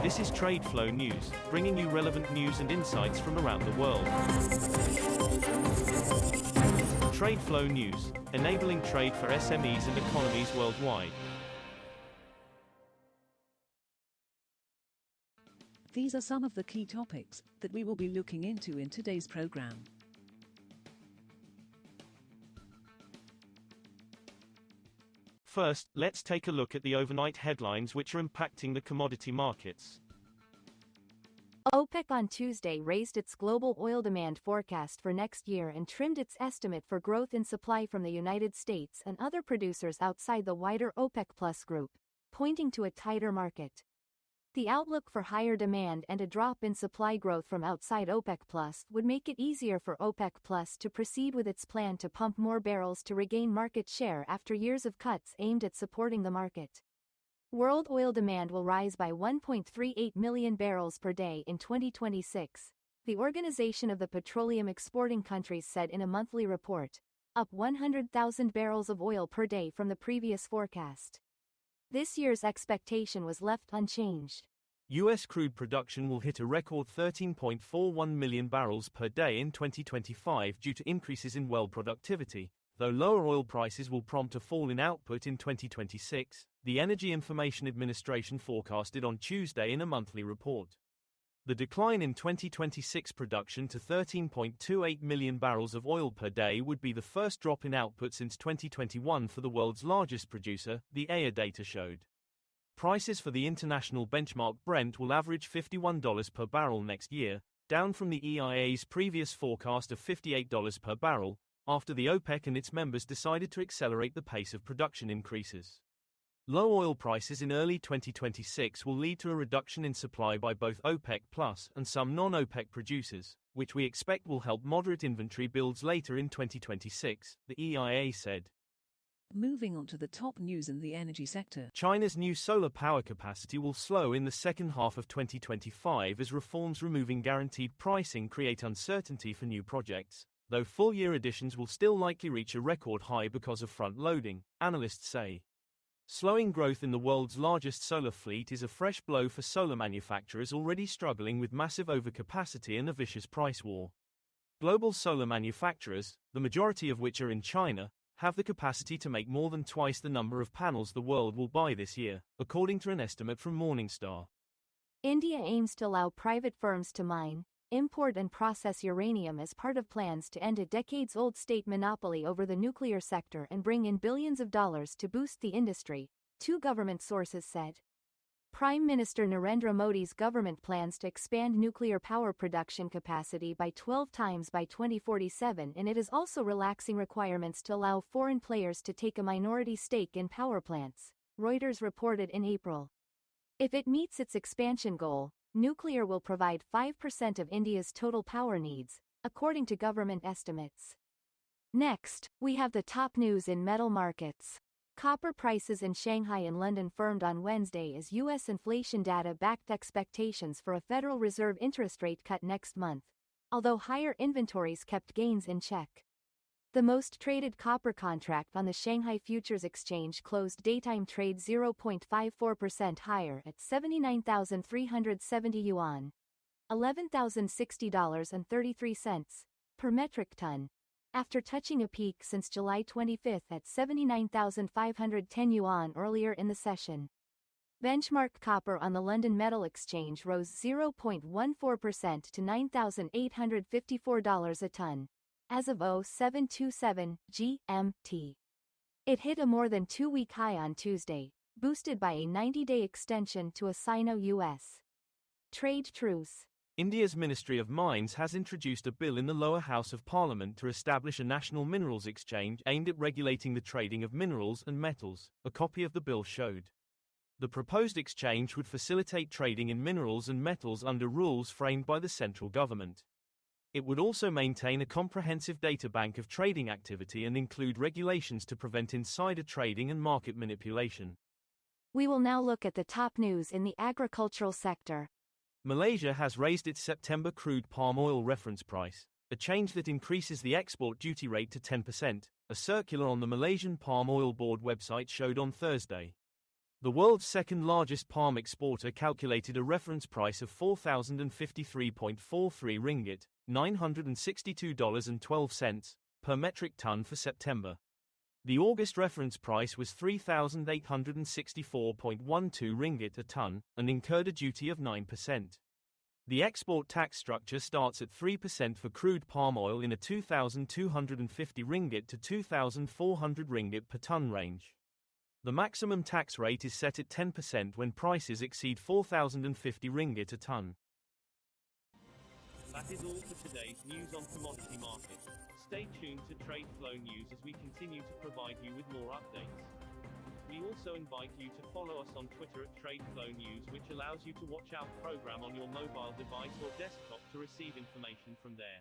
This is TradeFlow News, bringing you relevant news and insights from around the world. TradeFlow News, enabling trade for SMEs and economies worldwide. These are some of the key topics that we will be looking into in today's program. First, let's take a look at the overnight headlines which are impacting the commodity markets. OPEC on Tuesday raised its global oil demand forecast for next year and trimmed its estimate for growth in supply from the United States and other producers outside the wider OPEC Plus group, pointing to a tighter market. The outlook for higher demand and a drop in supply growth from outside OPEC Plus would make it easier for OPEC Plus to proceed with its plan to pump more barrels to regain market share after years of cuts aimed at supporting the market. World oil demand will rise by 1.38 million barrels per day in 2026, the Organization of the Petroleum Exporting Countries said in a monthly report, up 100,000 barrels of oil per day from the previous forecast. This year's expectation was left unchanged. U.S. crude production will hit a record 13.41 million barrels per day in 2025 due to increases in well productivity, though lower oil prices will prompt a fall in output in 2026, the Energy Information Administration forecasted on Tuesday in a monthly report. The decline in 2026 production to 13.28 million barrels of oil per day would be the first drop in output since 2021 for the world's largest producer, the EIA data showed. Prices for the international benchmark Brent will average $51 per barrel next year, down from the EIA's previous forecast of $58 per barrel, after the OPEC and its members decided to accelerate the pace of production increases. Low oil prices in early 2026 will lead to a reduction in supply by both OPEC Plus and some non-OPEC producers, which we expect will help moderate inventory builds later in 2026, the EIA said. Moving on to the top news in the energy sector. China's new solar power capacity will slow in the second half of 2025 as reforms removing guaranteed pricing create uncertainty for new projects, though full-year additions will still likely reach a record high because of front-loading, analysts say. Slowing growth in the world's largest solar fleet is a fresh blow for solar manufacturers already struggling with massive overcapacity and a vicious price war. Global solar manufacturers, the majority of which are in China, have the capacity to make more than twice the number of panels the world will buy this year, according to an estimate from Morningstar. India aims to allow private firms to mine, import and process uranium as part of plans to end a decades-old state monopoly over the nuclear sector and bring in billions of dollars to boost the industry, two government sources said. Prime Minister Narendra Modi's government plans to expand nuclear power production capacity by 12 times by 2047, and it is also relaxing requirements to allow foreign players to take a minority stake in power plants, Reuters reported in April. If it meets its expansion goal, nuclear will provide 5% of India's total power needs, according to government estimates. Next, we have the top news in metal markets. Copper prices in Shanghai and London firmed on Wednesday as U.S. inflation data backed expectations for a Federal Reserve interest rate cut next month, although higher inventories kept gains in check. The most traded copper contract on the Shanghai Futures Exchange closed daytime trade 0.54% higher at 79,370 yuan, $11,060.33 per metric ton, after touching a peak since July 25 at 79,510 yuan earlier in the session. Benchmark copper on the London Metal Exchange rose 0.14% to $9,854 a ton, as of 0727 GMT. It hit a more than two-week high on Tuesday, boosted by a 90-day extension to a Sino-US trade truce. India's Ministry of Mines has introduced a bill in the lower house of Parliament to establish a national minerals exchange aimed at regulating the trading of minerals and metals, a copy of the bill showed. The proposed exchange would facilitate trading in minerals and metals under rules framed by the central government. It would also maintain a comprehensive data bank of trading activity and include regulations to prevent insider trading and market manipulation. We will now look at the top news in the agricultural sector. Malaysia has raised its September crude palm oil reference price, a change that increases the export duty rate to 10%, a circular on the Malaysian Palm Oil Board website showed on Thursday. The world's second largest palm exporter calculated a reference price of 4,053.43 ringgit, $962.12, per metric ton for September. The August reference price was 3,864.12 ringgit a ton, and incurred a duty of 9%. The export tax structure starts at 3% for crude palm oil in a 2,250 ringgit to 2,400 ringgit per ton range. The maximum tax rate is set at 10% when prices exceed 4,050 ringgit a ton. That is all for today's news on commodity markets. Stay tuned to TradeFlow News as we continue to provide you with more updates. We also invite you to follow us on Twitter at TradeFlow News, which allows you to watch our program on your mobile device or desktop to receive information from there.